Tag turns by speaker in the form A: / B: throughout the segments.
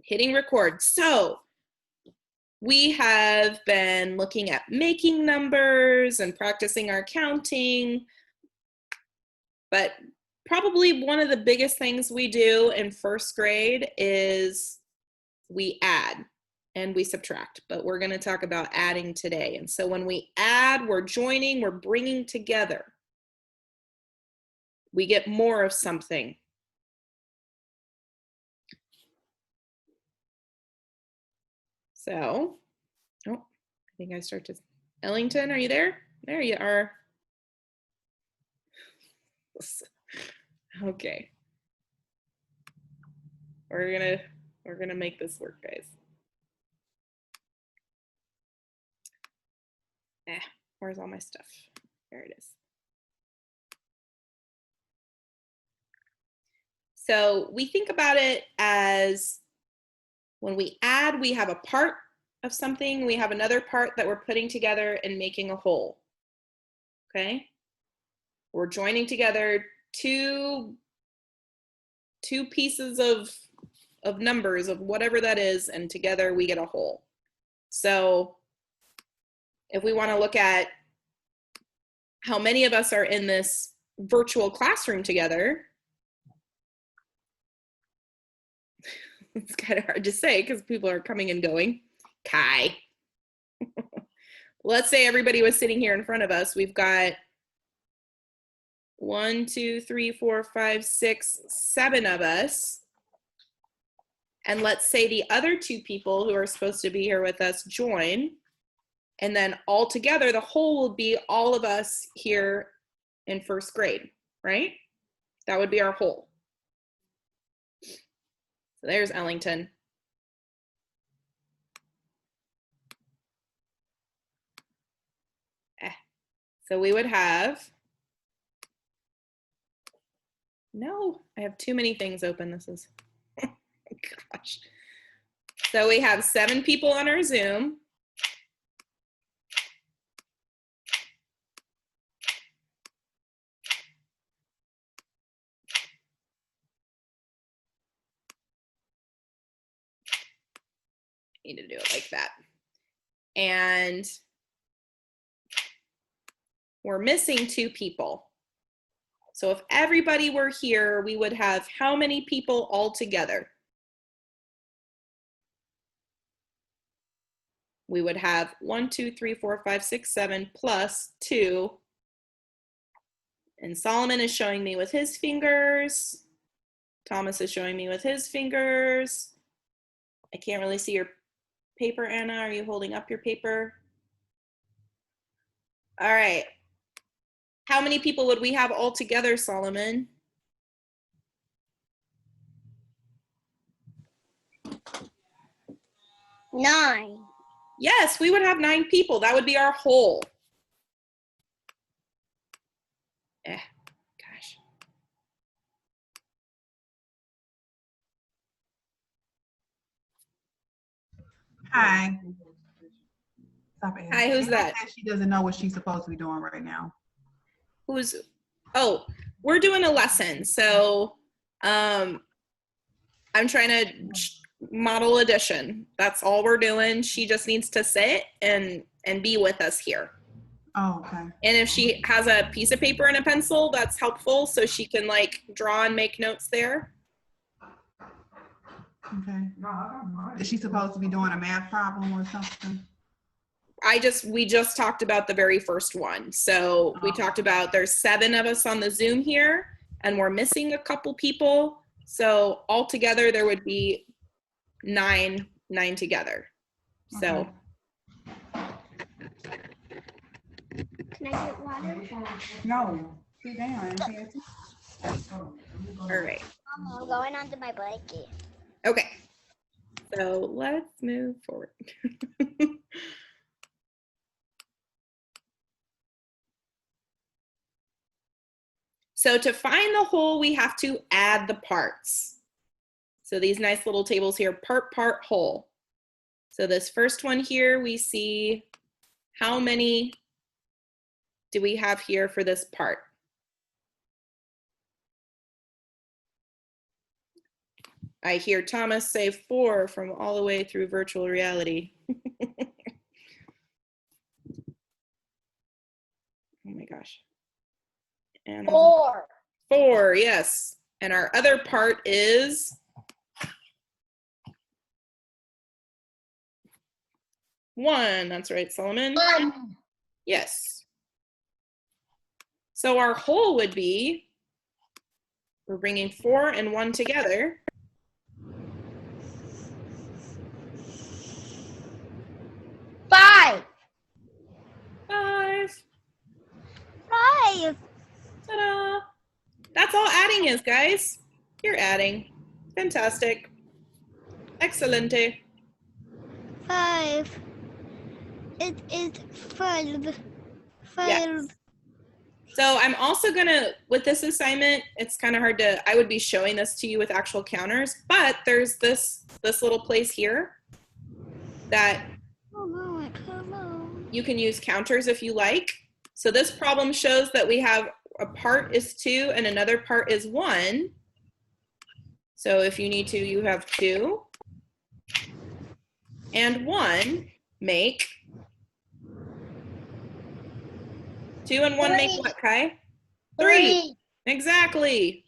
A: hitting record. So we have been looking at making numbers and practicing our counting, but probably one of the biggest things we do in first grade is we add and we subtract, but we're going to talk about adding today. And so when we add, we're joining, we're bringing together. We get more of something. So, oh, I think I start to, Ellington, are you there? There you are. Okay. We're gonna make this work, guys. Where's all my stuff? There it is. So we think about it as when we add, we have a part of something, we have another part that we're putting together and making a whole. Okay? We're joining together two pieces of numbers of whatever that is, and together we get a whole. So if we want to look at how many of us are in this virtual classroom together, it's kind of hard to say because people are coming and going. Kai. Let's say everybody was sitting here in front of us. We've got 1, 2, 3, 4, 5, 6, 7 of us. And let's say the other 2 people who are supposed to be here with us join. And then all together, the whole will be all of us here in first grade, right? That would be our whole. So there's Ellington. So we would have, no, I have too many things open. This is, gosh. So we have 7 people on our Zoom. Need to do it like that. And we're missing 2 people. So if everybody were here, we would have how many people all together? We would have 1, 2, 3, 4, 5, 6, 7 plus 2. And Solomon is showing me with his fingers. Thomas is showing me with his fingers. I can't really see your paper, Anna. Are you holding up your paper? All right. How many people would we have all together, Solomon?
B: 9.
A: Yes, we would have 9 people. That would be our whole. Gosh.
C: Hi. Stop it.
A: Hi, who's that?
C: She doesn't know what she's supposed to be doing right now.
A: Oh, we're doing a lesson. So I'm trying to model addition. That's all we're doing. She just needs to sit and be with us here.
C: Oh, okay.
A: And if she has a piece of paper and a pencil, that's helpful so she can like draw and make notes there.
C: Okay. Is she supposed to be doing a math problem or something?
A: We just talked about the very first one. So we talked about there's 7 of us on the Zoom here and we're missing a couple people. So altogether there would be 9 together. So.
B: Can I get water?
C: No. Sit down.
A: All right.
B: I'm going onto my blanket.
A: Okay. So let's move forward. So to find the whole, we have to add the parts. So these nice little tables here, part, whole. So this first one here, we see how many do we have here for this part? I hear Thomas say 4 from all the way through virtual reality. Oh my gosh. And
B: 4.
A: 4, yes. And our other part is 1. That's right, Solomon.
B: 1.
A: Yes. So our whole would be, we're bringing 4 and 1 together.
B: 5.
A: 5.
B: 5.
A: Ta-da! That's all adding is, guys. You're adding. Fantastic. Excelente.
B: 5. It is 5. 5.
A: Yes. So I'm also gonna, with this assignment, it's kind of hard to, I would be showing this to you with actual counters, but there's this little place here that you can use counters if you like. So this problem shows that we have a part is 2 and another part is 1. So if you need to, you have 2 and 1 make 2 and 1 make what, Kai? 3. Exactly.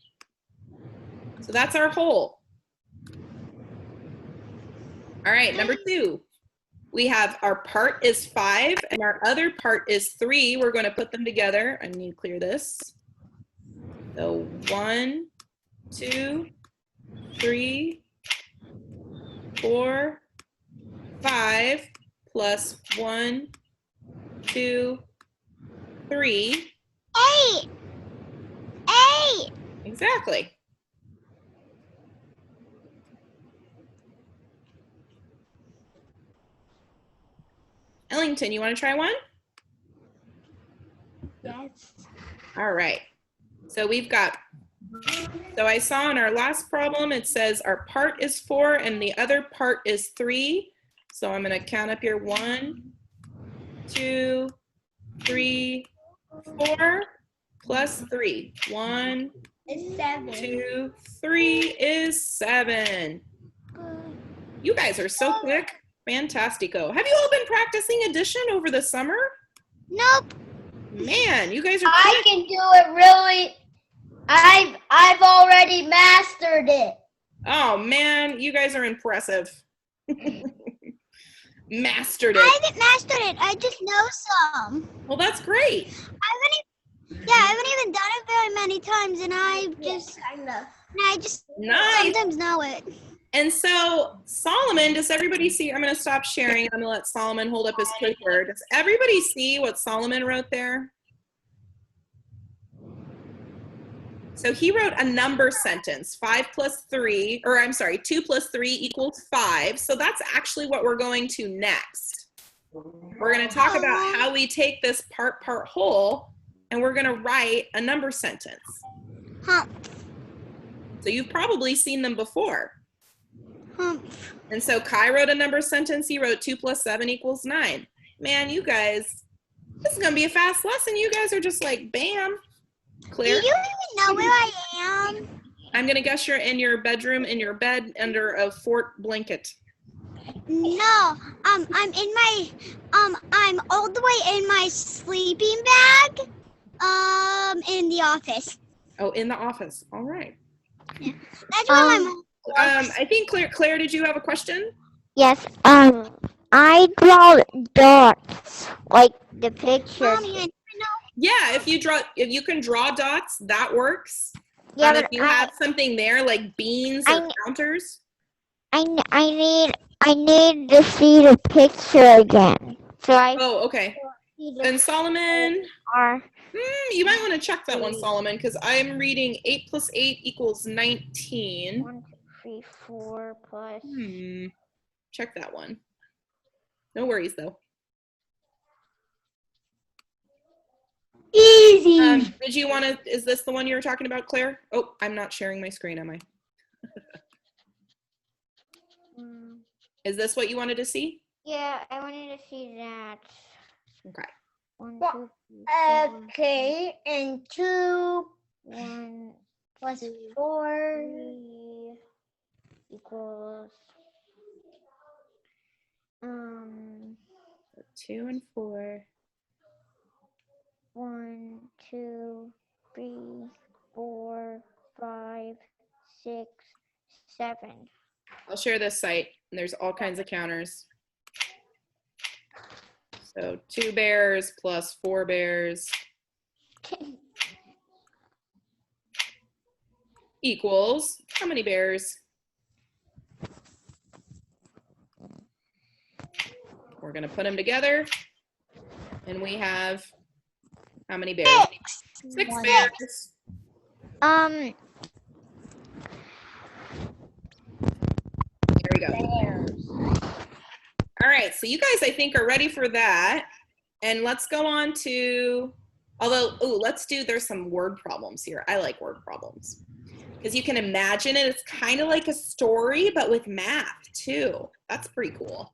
A: So that's our whole. All right, number 2. We have our part is 5 and our other part is 3. We're going to put them together. I need to clear this. So 1, 2, 3, 4, 5 plus 1, 2, 3.
B: 8. 8.
A: Exactly. Ellington, you want to try one?
B: Yes.
A: All right. So we've got, so I saw in our last problem, it says our part is 4 and the other part is 3. So I'm going to count up here 1, 2, 3, 4 plus 3. 1,
B: It's 7.
A: 2, 3 is 7. You guys are so quick. Fantastico. Have you all been practicing addition over the summer?
B: Nope.
A: Man, you guys are
B: I
A: quick.
B: can do it really. I've already mastered it.
A: Oh man, you guys are impressive. Mastered
B: I
A: it.
B: haven't mastered it. I just know some.
A: Well, that's great.
B: I haven't even done it very many times, and I just
A: Nice.
B: sometimes know it.
A: And so Solomon, does everybody see? I'm going to stop sharing. I'm going to let Solomon hold up his paper. Does everybody see what Solomon wrote there? So he wrote a number sentence, 5 plus 3, or I'm sorry, 2 plus 3 equals 5. So that's actually what we're going to next. We're going to talk about how we take this part whole, and we're going to write a number sentence. So you've probably seen them before. And so Kai wrote a number sentence. He wrote 2 plus 7 equals 9. Man, you guys, this is going to be a fast lesson. You guys are just like, bam. Claire?
B: Do you even know where I am?
A: I'm going to guess you're in your bedroom, in your bed, under a fort blanket.
B: No, I'm in my, I'm all the way in my sleeping bag, in the office.
A: Oh, in the office. All right.
B: Yeah. That's where my mom works.
A: I think Claire, did you have a question?
D: Yes, I draw dots like the picture.
B: Mommy, I know.
A: Yeah, if you can draw dots, that works.
D: Yeah,
A: If
D: but
A: you have something there like beans or counters.
D: I need to see the picture again. So I
A: Oh, okay.
D: see the
A: And Solomon,
D: are
A: you might want to check that one, Solomon, because I'm reading 8 plus 8 equals 19.
D: 1, 2, 3, 4 plus.
A: Check that one. No worries, though.
B: Easy.
A: Did you want to, is this the one you were talking about, Claire? Oh, I'm not sharing my screen, am I? Is this what you wanted to see?
D: Yeah, I wanted to see that.
A: Okay.
D: 1, 2, 3, 4,
B: Okay, and 2
D: 1
B: plus 4.
D: 3, equals
A: 2 and 4.
D: 1, 2, 3, 4, 5, 6, 7.
A: I'll share this site, and there's all kinds of counters. So 2 bears plus 4 bears equals how many bears? We're going to put them together, and we have how many bears? 6 bears. There we go. All right, so you guys, I think, are ready for that. And let's go on to, there's some word problems here. I like word problems. Because you can imagine it, it's kind of like a story, but with math too. That's pretty cool.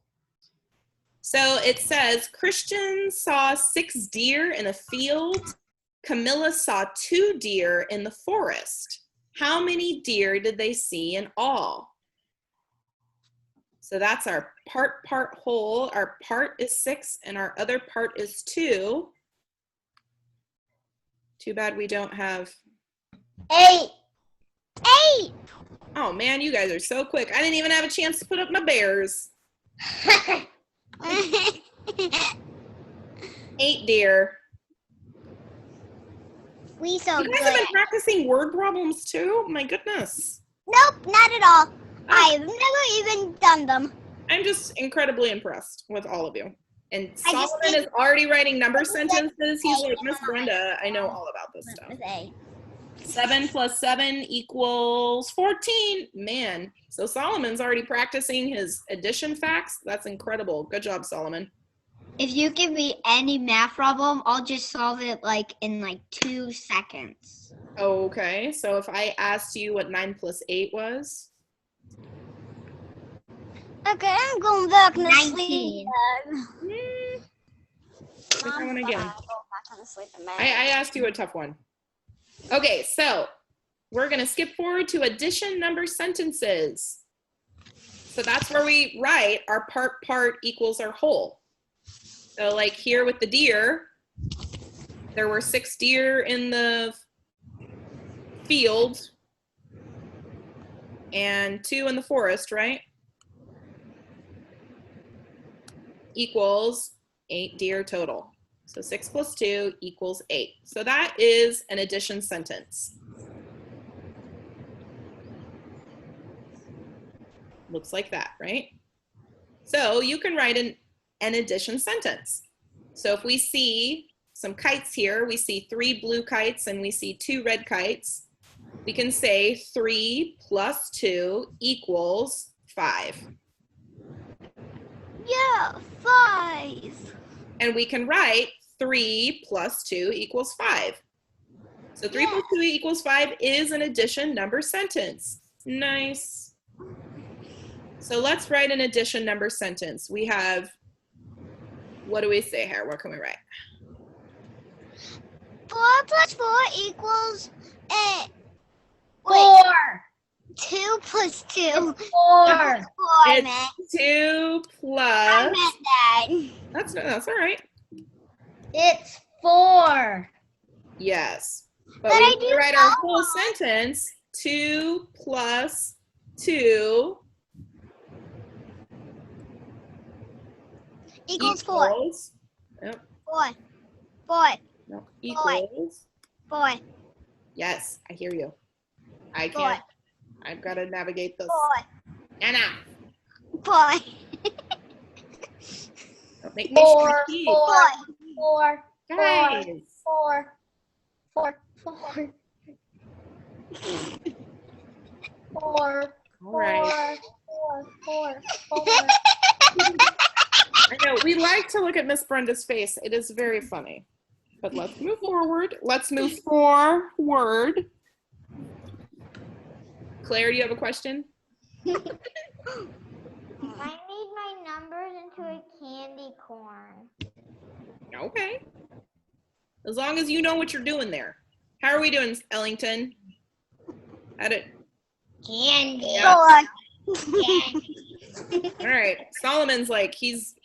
A: So it says, Christian saw 6 deer in a field. Camilla saw 2 deer in the forest. How many deer did they see in all? So that's our part whole. Our part is 6 and our other part is 2. Too bad we don't have
B: 8.
A: Oh man, you guys are so quick. I didn't even have a chance to put up my bears. 8 deer.
B: We so
A: You guys
B: good.
A: have been practicing word problems too? My goodness.
B: Nope, not at all. I've never even done them.
A: I'm just incredibly impressed with all of you. And
B: I just
A: Solomon
B: think-
A: is already writing number sentences. He's like,
B: Hey,
A: Miss Brenda, I know all about this stuff.
B: With A.
A: 7 plus 7 equals 14. Man, so Solomon's already practicing his addition facts. That's incredible. Good job, Solomon.
E: If you give me any math problem, I'll just solve it in 2 seconds.
A: Okay, so if I asked you what 9 plus 8 was?
B: Okay, I'm going back to
E: 19.
B: sleep.
A: Pick that one again.
B: Back to sleep in bed.
A: I asked you a tough one. Okay, so we're going to skip forward to addition number sentences. So that's where we write our part equals our whole. So like here with the deer, there were 6 deer in the field and 2 in the forest, right? Equals 8 deer total. So 6 plus 2 equals 8. So that is an addition sentence. Looks like that, right? So you can write an addition sentence. So if we see some kites here, we see 3 blue kites and we see 2 red kites, we can say 3 plus 2 equals 5.
B: Yeah, 5.
A: And we can write 3 plus 2 equals 5. So 3 plus 2 equals 5 is an addition number sentence. Nice. So let's write an addition number sentence. We have, what do we say here? What can we write?
B: 4 plus 4 equals 8.
E: 4.
B: 2 plus 2.
E: 4.
B: 4,
A: It's
B: man.
A: 2
B: I
A: plus,
B: meant that.
A: that's all right.
E: It's 4.
A: Yes. But
B: But I
A: we
B: do
A: can write our
B: know
A: whole sentence, 2 plus 2
B: Equals 4.
A: equals, yep,
B: 4. 4.
A: no, equals,
B: 4.
A: yes, I hear you. I
B: Boy.
A: can't, I've got to navigate this.
B: 4.
A: Anna,
B: 4.
A: don't make me
E: 4.
A: repeat.
E: 4.
B: 4.
E: 4.
A: Guys,
E: 4. 4. 4. 4.
A: all right.
E: 4. 4.
A: I know, we like to look at Miss Brenda's face. It is very funny. But let's move forward. Let's move forward. Claire, do you have a question?
D: I need my numbers into a candy corn.
A: Okay. As long as you know what you're doing there. How are we doing, Ellington? How did,
E: Candy.
A: Yeah.
B: 4.
A: All right. Solomon's like, he's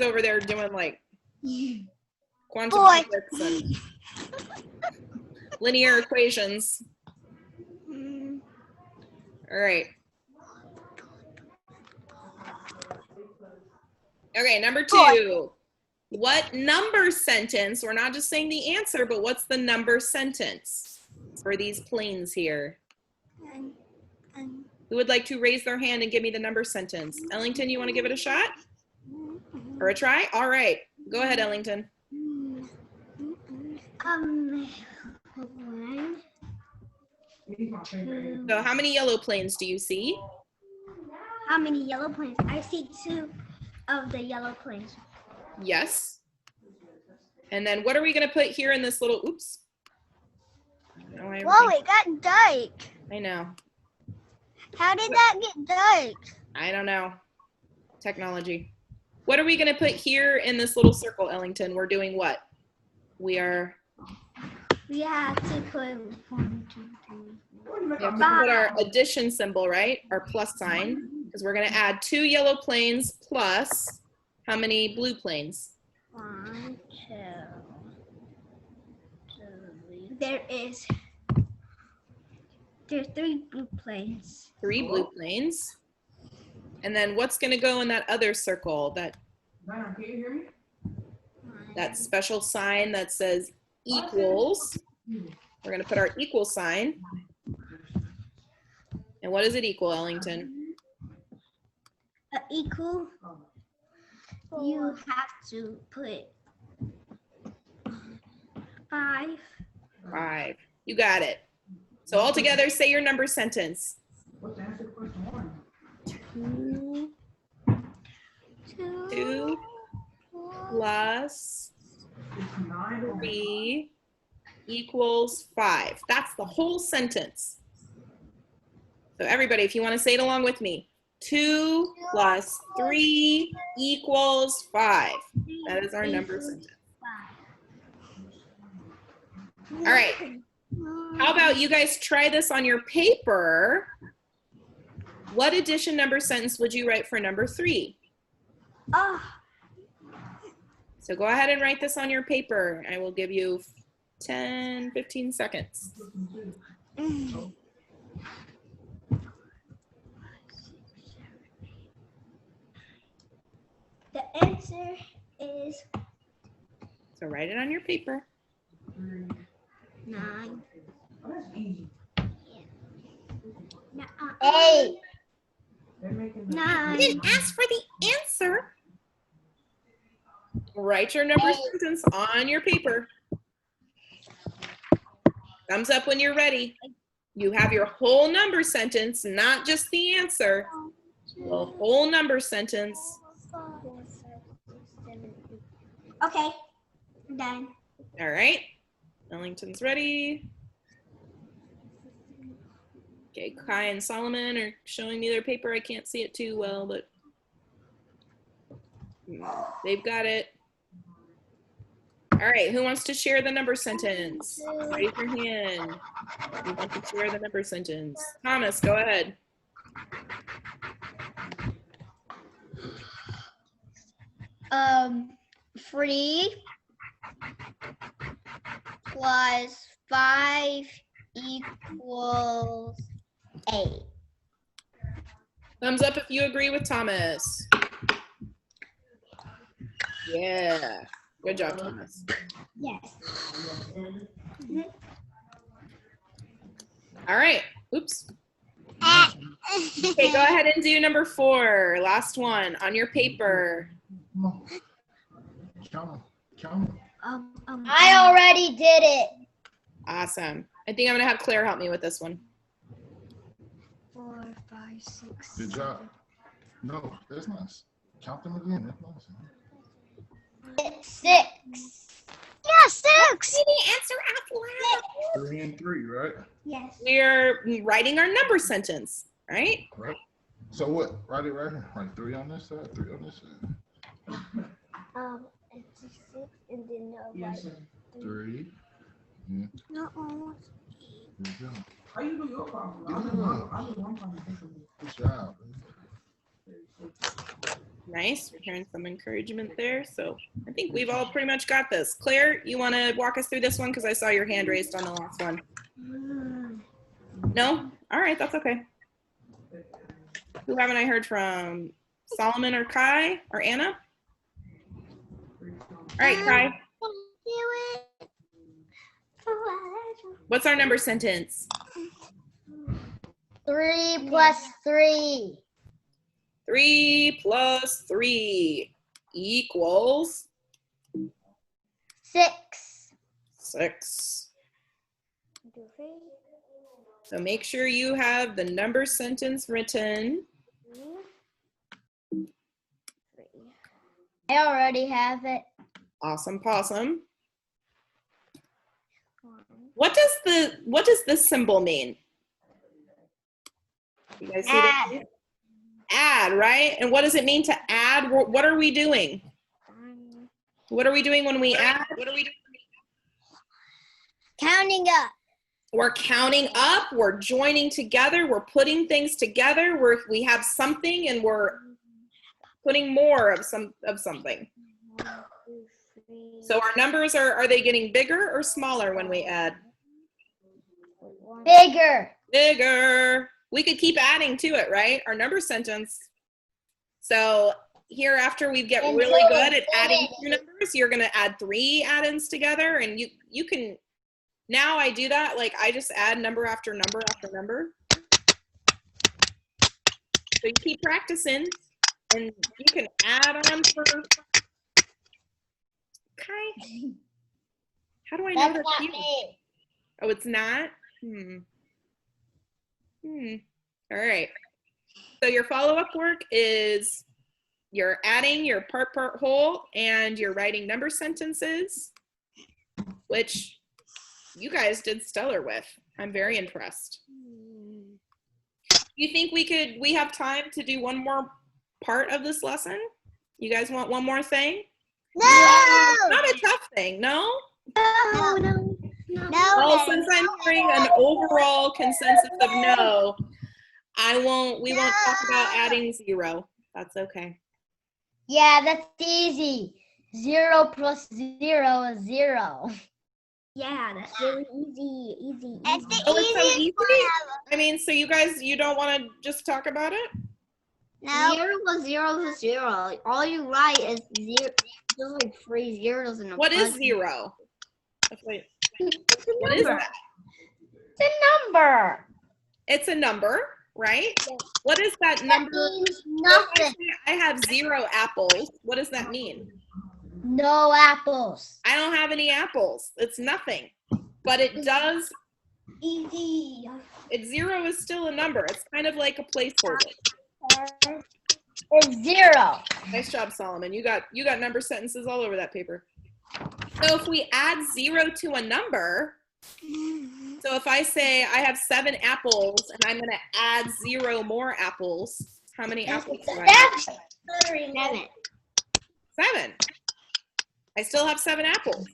A: over there doing like quantum
B: Boy.
A: physics and linear equations. All right. Okay, number 2. What number sentence, we're not just saying the answer, but what's the number sentence for these planes here? Who would like to raise their hand and give me the number sentence? Ellington, you want to give it a shot? Or a try? All right. Go ahead, Ellington. So how many yellow planes do you see?
B: How many yellow planes? I see 2 of the yellow planes.
A: Yes. And then what are we going to put here in this little, oops.
B: Whoa, it got dark.
A: I know.
B: How did that get dark?
A: I don't know. Technology. What are we going to put here in this little circle, Ellington? We're doing what? We have to
B: put 1, 2, 3, 4.
A: we have to put our addition symbol, right? Our plus sign. Because we're going to add 2 yellow planes plus how many blue planes?
B: 1, 2, 3. There's 3 blue planes.
A: 3 blue planes. And then what's going to go in that other circle? That special sign that says equals. We're going to put our equal sign. And what does it equal, Ellington?
B: Equal. You have to put 5.
A: 5. You got it. So all together, say your number sentence.
C: What's the answer to question 1?
A: 2 plus 3 equals 5. That's the whole sentence. So everybody, if you want to say it along with me, 2 plus 3 equals 5. That is our number sentence. All right. How about you guys try this on your paper? What addition number sentence would you write for number 3? So go ahead and write this on your paper. I will give you 10, 15 seconds.
B: The answer is
A: So write it on your paper.
B: 9.
C: Oh, that's easy.
B: 8.
C: They're making the
B: 9.
A: Didn't ask for the answer. Write your number sentence on your paper. Thumbs up when you're ready. You have your whole number sentence, not just the answer. The whole number sentence.
B: Okay, I'm done.
A: All right. Ellington's ready. Okay, Kai and Solomon are showing me their paper. I can't see it too well, but they've got it. All right, who wants to share the number sentence? Raise your hand. Who wants to share the number sentence? Thomas, go ahead.
E: Three plus 5 equals 8.
A: Thumbs up if you agree with Thomas. Yeah, good job, Thomas.
B: Yes.
A: All right, oops. Okay, go ahead and do number 4, last one on your paper.
F: Count.
E: I already did it.
A: Awesome. I think I'm gonna have Claire help me with this one.
B: 4, 5, 6.
F: Good job. No, that's nice. Count them again. That's nice.
E: It's 6.
B: Yeah, 6.
A: The answer out loud.
F: 3 and 3, right?
B: Yes.
A: We're writing our number sentence, right?
F: Right. So what? Write it right here. Write 3 on this side, 3 on this side.
B: It's 6 and then
C: Yes, sir.
F: 3.
B: no almost.
F: There you go.
C: How you do your problem? I do one problem differently.
F: Good job.
A: Nice. We're hearing some encouragement there. So I think we've all pretty much got this. Claire, you want to walk us through this one? Because I saw your hand raised on the last one. No? All right, that's okay. Who haven't I heard from? Solomon or Kai or Anna? All right, Kai. What's our number sentence?
E: 3 plus 3.
A: 3 plus 3 equals
E: 6.
A: 6. So make sure you have the number sentence written.
E: I already have it.
A: Awesome possum. What does this symbol mean? You guys see that?
E: Add.
A: Add, right? And what does it mean to add? What are we doing? What are we doing when we add? What are we doing?
E: Counting up.
A: We're counting up, we're joining together, we're putting things together, we have something and we're putting more of something. So our numbers are they getting bigger or smaller when we add?
E: Bigger.
A: Bigger. We could keep adding to it, right? Our number sentence. So here after we get really good at adding 2 numbers, you're gonna add 3 add-ins together, and you can. Now I do that, like I just add number after number after number. So you keep practicing and you can add on for, okay. How do I know that's you? Oh, it's not? All right. So your follow-up work is you're adding your part whole and you're writing number sentences, which you guys did stellar with. I'm very impressed. You think we have time to do one more part of this lesson? You guys want one more thing?
B: No.
A: Not a tough thing, no?
B: No.
A: Well, since I'm hearing an overall consensus of no, we won't talk about adding 0. That's okay.
E: Yeah, that's easy. 0 plus 0 is 0.
D: Yeah, that's really easy. Easy.
B: It's the
A: Oh, it's so
B: easiest
A: easy?
B: one
A: I mean, so you guys, you don't want to just talk about it?
B: ever. No.
E: 0 plus 0 is 0. All you write is 0. Just like 3 zeros in a
A: What is
E: bunch.
A: 0? Wait,
E: It's a
A: what is
E: number.
A: that?
E: It's a number.
A: It's a number, right? What is that
E: That
A: number?
E: means
A: So if I
E: nothing.
A: say I have 0 apples, what does that mean?
E: No apples.
A: I don't have any apples. It's nothing. But it does,
E: Easy.
A: 0 is still a number. It's kind of like a placeholder.
E: It's 0.
A: Nice job, Solomon. You got number sentences all over that paper. So if we add 0 to a number, so if I say I have 7 apples and I'm going to add 0 more apples, how many apples do I have?
E: 7.
A: 7. I still have 7 apples.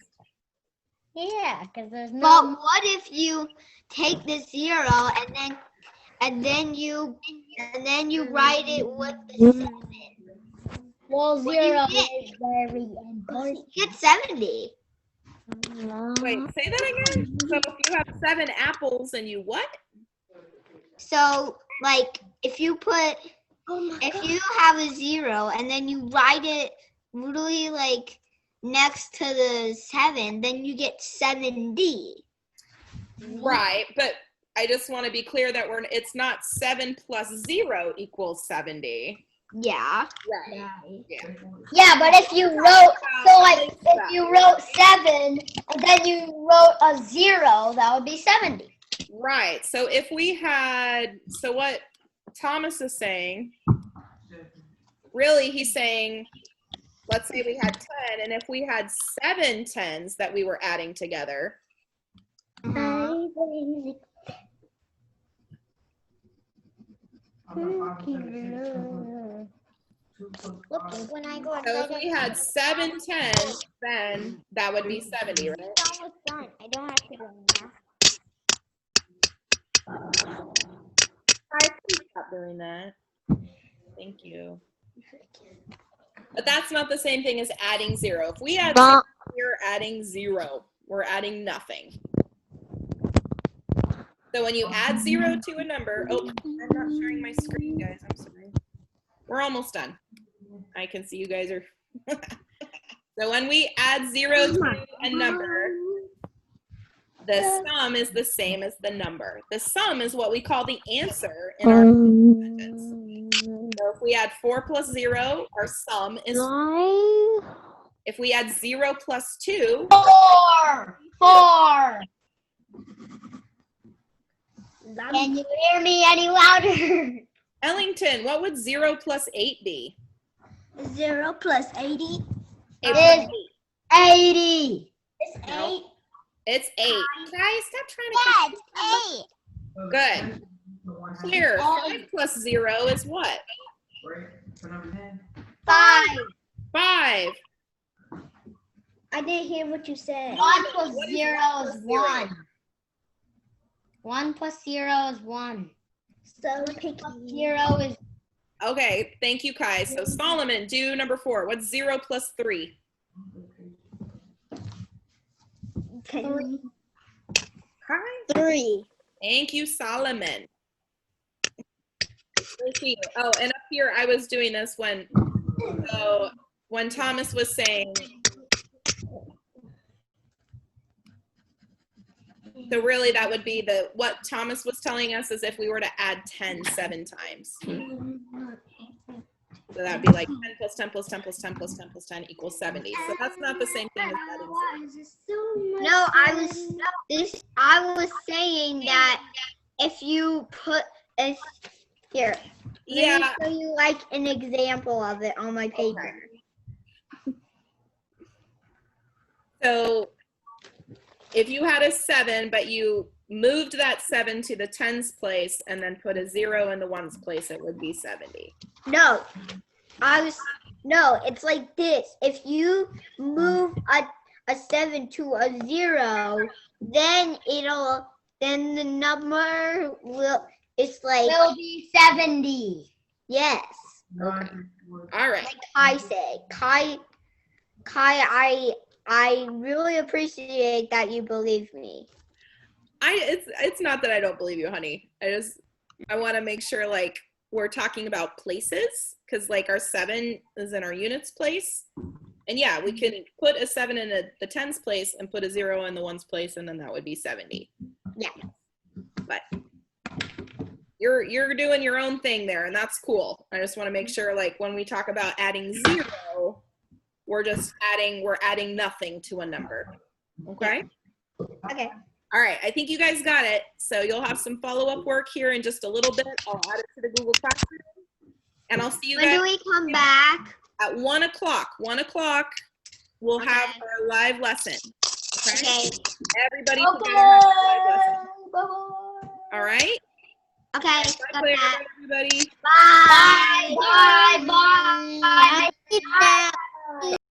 E: Yeah, because there's no.
G: But what if you take the 0 and then you write it with the 7?
E: Well,
G: What do you
E: 0
G: get?
E: is very important.
G: You get 70.
A: Wait, say that again. So if you have 7 apples and you what?
G: So like if you have a 0 and then you write it really like next to the 7, then you get 70.
A: Right, but I just want to be clear that it's not 7 plus 0 equals 70.
G: Yeah.
A: Right. Yeah.
E: Yeah, but if you wrote, so like if you wrote 7 and then you wrote a 0, that would be 70.
A: Right. So if we had, so what Thomas is saying, really he's saying, let's say we had 10, and if we had 7 10s that we were adding together,
B: When I go
A: so if we had 7 10s, then that would be 70, right?
B: almost done. I don't have to go now.
A: Please stop doing that. Thank you. But that's not the same thing as adding 0. If we add 0, we're adding 0. We're adding nothing. So when you add 0 to a number, oh, I'm not sharing my screen, guys. I'm sorry. We're almost done. I can see you guys are. So when we add 0 to a number, the sum is the same as the number. The sum is what we call the answer in our sentence. So if we add 4 plus 0, our sum is. If we add 0 plus 2.
E: 4. Can you hear me any louder?
A: Ellington, what would 0 plus 8 be?
B: 0 plus 80.
A: 8 plus
E: 80.
B: It's
A: No.
B: 8.
A: It's 8. Guys, stop trying to.
B: Yeah, it's 8.
A: Good. Here, 5 plus 0 is what?
C: For number 10.
E: 5.
A: 5.
B: I didn't hear what you said.
E: 1 plus
A: What is
E: 0
A: 1
E: is
A: plus 0?
E: 1. 1 plus 0 is 1.
B: So picky.
E: 0 is
A: Okay, thank you, Kai. So Solomon, do number 4. What's 0 plus 3?
B: 3.
A: Kai?
B: 3.
A: Thank you, Solomon. Let's see. Oh, and up here, I was doing this when Thomas was saying. So really, that would be what Thomas was telling us is if we were to add 10 7 times. So that'd be like 10 plus 10 plus 10 plus 10 plus 10 plus 10 equals 70. So that's not the same thing as adding 0.
E: No, I was saying that if you put here.
A: Yeah.
E: Let me show you like an example of it on my paper.
A: Okay. So if you had a 7, but you moved that 7 to the tens place and then put a 0 in the ones place, it would be 70.
E: No, it's like this. If you move a 7 to a 0, then the number will be 70. Yes.
A: Okay. All right.
E: Like Kai said. Kai, I really appreciate that you believe me.
A: It's not that I don't believe you, honey. I want to make sure like we're talking about places, because like our 7 is in our units place. And yeah, we can put a 7 in the tens place and put a 0 in the ones place, and then that would be 70.
E: Yeah.
A: But you're doing your own thing there, and that's cool. I just want to make sure like when we talk about adding 0, we're adding nothing to a number. Okay?
E: Okay.
A: All right, I think you guys got it. So you'll have some follow-up work here in just a little bit. I'll add it to the Google Classroom. And I'll see you
E: When
A: guys
E: do we come back?
A: at 1 o'clock. 1 o'clock, we'll have our live lesson. Okay? Everybody together have a live lesson. All right?
E: Okay.
A: Bye,
E: got
A: Claire.
E: that.
A: Bye, everybody.
E: Bye. Bye. Bye.
B: Bye.